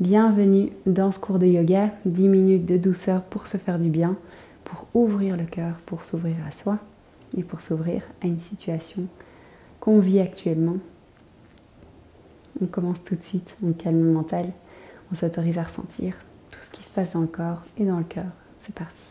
Bienvenue dans ce cours de yoga, 10 minutes de douceur pour se faire du bien, pour ouvrir le cœur, pour s'ouvrir à soi et pour s'ouvrir à une situation qu'on vit actuellement. On commence tout de suite, on calme le mental, on s'autorise à ressentir tout ce qui se passe dans le corps et dans le cœur. C'est parti.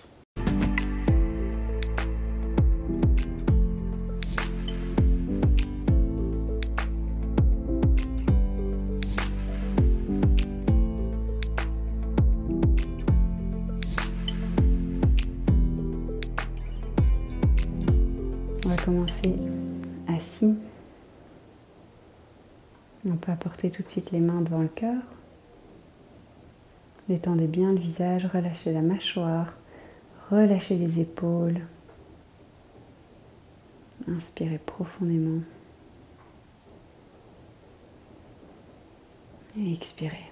On va commencer assis. On peut apporter tout de suite les mains devant le cœur. Détendez bien le visage, relâchez la mâchoire, relâchez les épaules. Inspirez profondément. Et expirez.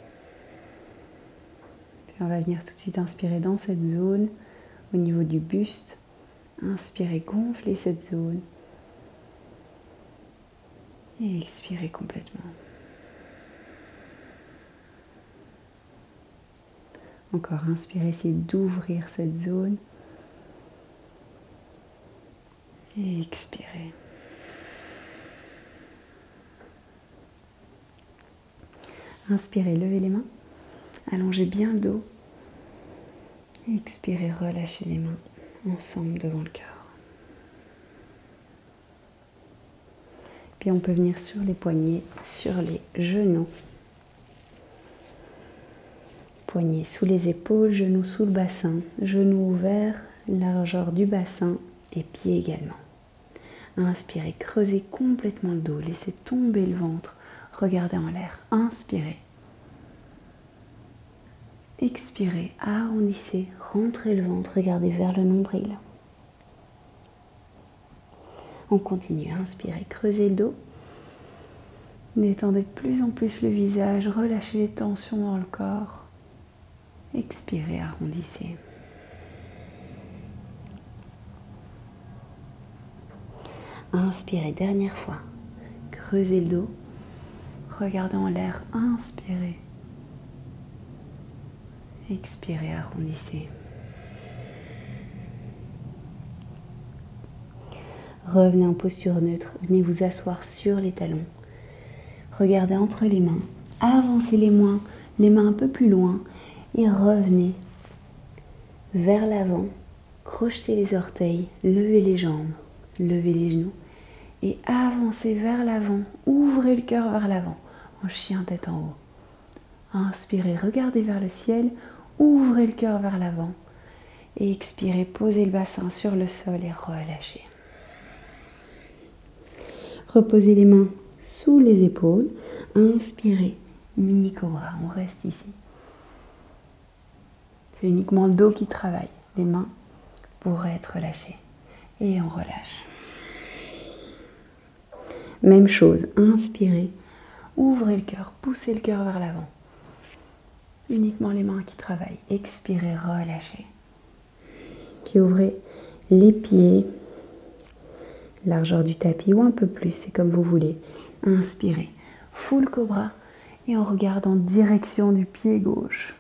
Puis on va venir tout de suite inspirer dans cette zone, au niveau du buste. Inspirez, gonflez cette zone. Et expirez complètement. Encore, inspirez, essayez d'ouvrir cette zone. Et expirez. Inspirez, levez les mains. Allongez bien le dos. Expirez, relâchez les mains ensemble devant le cœur. Puis on peut venir sur les poignets, sur les genoux. Poignets sous les épaules, genoux sous le bassin, genoux ouverts, largeur du bassin et pieds également. Inspirez, creusez complètement le dos, laissez tomber le ventre, regardez en l'air. Inspirez. Expirez, arrondissez, rentrez le ventre, regardez vers le nombril. On continue, inspirez, creusez le dos. Détendez de plus en plus le visage, relâchez les tensions dans le corps. Expirez, arrondissez. Inspirez, dernière fois. Creusez le dos. Regardez en l'air, inspirez. Expirez, arrondissez. Revenez en posture neutre, venez vous asseoir sur les talons. Regardez entre les mains, avancez les mains un peu plus loin et revenez vers l'avant. Crochetez les orteils, levez les jambes, levez les genoux et avancez vers l'avant. Ouvrez le cœur vers l'avant en chien tête en haut. Inspirez, regardez vers le ciel, ouvrez le cœur vers l'avant et expirez, posez le bassin sur le sol et relâchez. Reposez les mains sous les épaules. Inspirez, mini cobra, on reste ici. C'est uniquement le dos qui travaille. Les mains pourraient être relâchées. Et on relâche. Même chose, inspirez, ouvrez le cœur, poussez le cœur vers l'avant. Uniquement les mains qui travaillent. Expirez, relâchez. Puis ouvrez les pieds. Largeur du tapis ou un peu plus, c'est comme vous voulez. Inspirez, full cobra et on regarde en direction du pied gauche.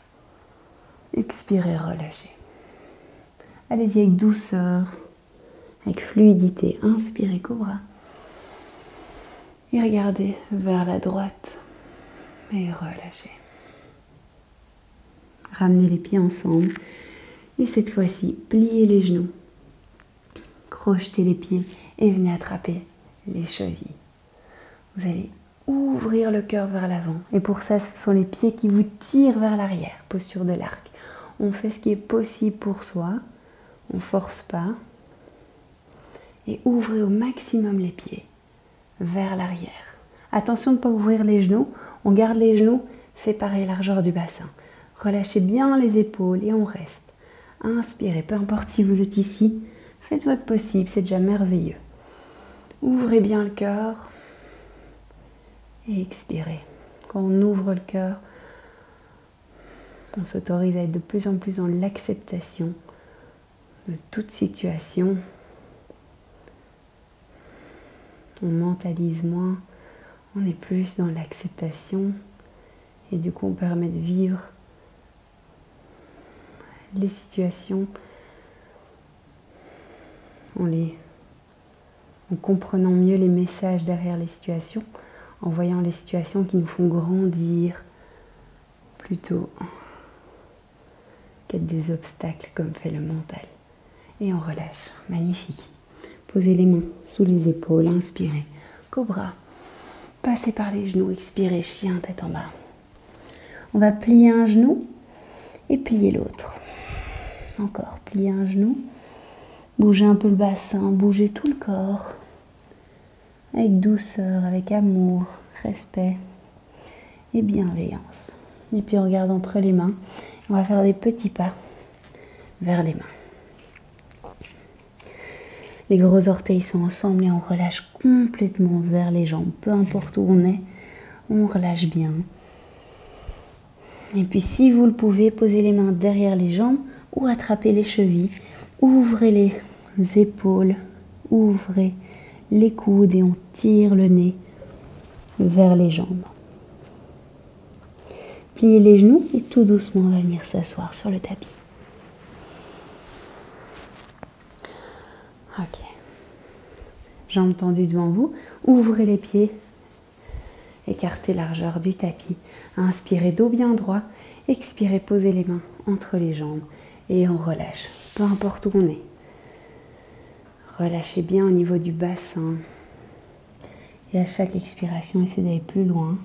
Expirez, relâchez. Allez-y avec douceur, avec fluidité. Inspirez, cobra. Et regardez vers la droite et relâchez. Ramenez les pieds ensemble et cette fois-ci, pliez les genoux. Crochetez les pieds et venez attraper les chevilles. Vous allez ouvrir le cœur vers l'avant. Et pour ça, ce sont les pieds qui vous tirent vers l'arrière. Posture de l'arc. On fait ce qui est possible pour soi. On ne force pas. Et ouvrez au maximum les pieds vers l'arrière. Attention de ne pas ouvrir les genoux. On garde les genoux séparés, largeur du bassin. Relâchez bien les épaules et on reste. Inspirez, peu importe si vous êtes ici. Faites votre possible, c'est déjà merveilleux. Ouvrez bien le cœur et expirez. Quand on ouvre le cœur, on s'autorise à être de plus en plus dans l'acceptation de toute situation. On mentalise moins, on est plus dans l'acceptation Et du coup, on permet de vivre les situations en comprenant mieux les messages derrière les situations, en voyant les situations qui nous font grandir plutôt qu'être des obstacles comme fait le mental. Et on relâche. Magnifique. Posez les mains sous les épaules, inspirez. Cobra. Passez par les genoux, expirez, chien, tête en bas. On va plier un genou et plier l'autre. Encore, plier un genou. Bougez un peu le bassin, bougez tout le corps. Avec douceur, avec amour, respect et bienveillance. Et puis on regarde entre les mains. On va faire des petits pas vers les mains. Les gros orteils sont ensemble et on relâche complètement vers les jambes. Peu importe où on relâche bien. Et puis si vous le pouvez, posez les mains derrière les jambes ou attrapez les chevilles. Ouvrez les épaules, ouvrez les coudes et on tire le nez vers les jambes. Pliez les genoux et tout doucement on va venir s'asseoir sur le tapis. Ok. Jambes tendues devant vous, ouvrez les pieds, écartez largeur du tapis. Inspirez dos bien droit, expirez, posez les mains entre les jambes et on relâche, peu importe où on est. Relâchez bien au niveau du bassin et à chaque expiration, essayez d'aller plus loin,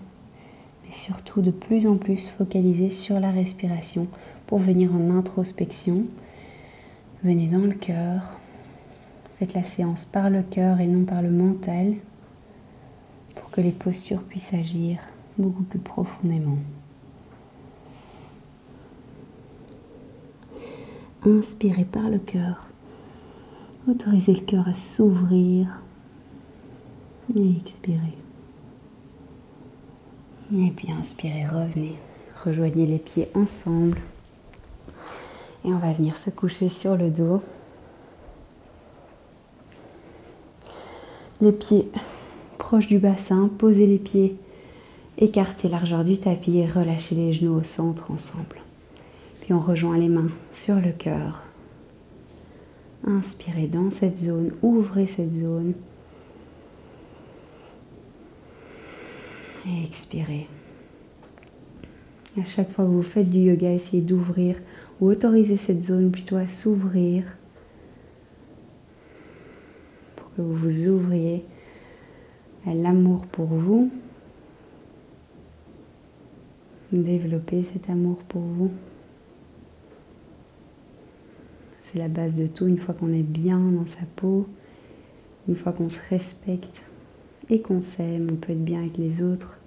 mais surtout de plus en plus focaliser sur la respiration pour venir en introspection. Venez dans le cœur, faites la séance par le cœur et non par le mental pour que les postures puissent agir beaucoup plus profondément. Inspirez par le cœur. Autorisez le cœur à s'ouvrir et expirez. Et puis inspirez, revenez. Rejoignez les pieds ensemble. Et on va venir se coucher sur le dos. Les pieds proches du bassin. Posez les pieds. Écartez largeur du tapis et relâchez les genoux au centre ensemble. Puis on rejoint les mains sur le cœur. Inspirez dans cette zone, ouvrez cette zone. Et expirez. À chaque fois que vous faites du yoga, essayez d'ouvrir ou autoriser cette zone plutôt à s'ouvrir pour que vous vous ouvriez à l'amour pour vous. Développez cet amour pour vous. C'est la base de tout. Une fois qu'on est bien dans sa peau, une fois qu'on se respecte et qu'on s'aime, on peut être bien avec les autres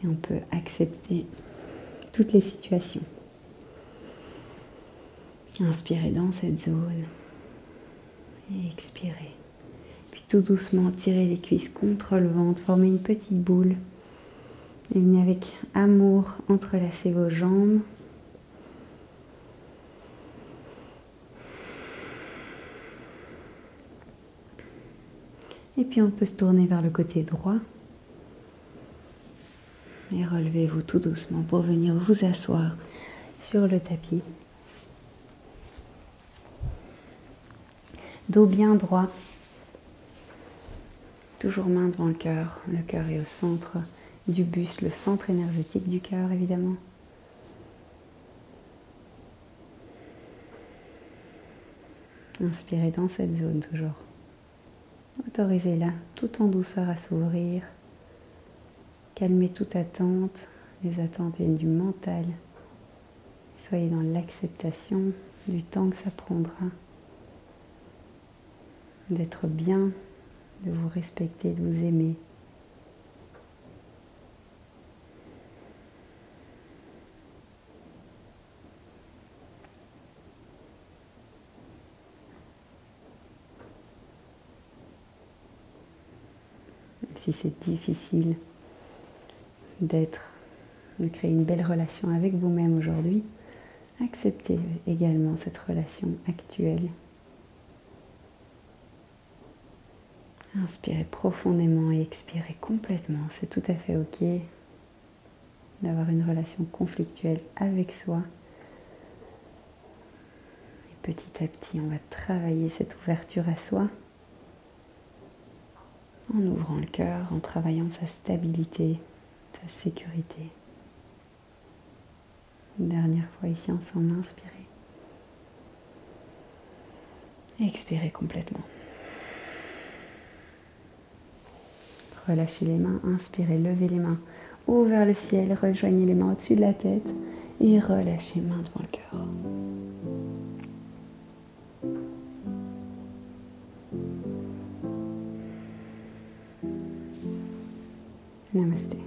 et on peut accepter toutes les situations. Inspirez dans cette zone et expirez. Puis tout doucement, tirez les cuisses contre le ventre, formez une petite boule et venez avec amour entrelacer vos jambes. Et puis on peut se tourner vers le côté droit. Et relevez-vous tout doucement pour venir vous asseoir sur le tapis. Dos bien droit. Toujours main devant le cœur. Le cœur est au centre du buste, le centre énergétique du cœur évidemment. Inspirez dans cette zone toujours. Autorisez-la tout en douceur à s'ouvrir. Calmez toute attente. Les attentes viennent du mental. Soyez dans l'acceptation du temps que ça prendra. D'être bien, de vous respecter, de vous aimer. Si c'est difficile de créer une belle relation avec vous-même aujourd'hui, acceptez également cette relation actuelle. Inspirez profondément et expirez complètement, c'est tout à fait ok. d'avoir une relation conflictuelle avec soi. Et petit à petit, on va travailler cette ouverture à soi en ouvrant le cœur, en travaillant sa stabilité, sa sécurité. Une dernière fois ici ensemble, inspirez. Expirez complètement. Relâchez les mains, inspirez, levez les mains, ouvrez vers le ciel, rejoignez les mains au-dessus de la tête et relâchez main devant le cœur. Namasté.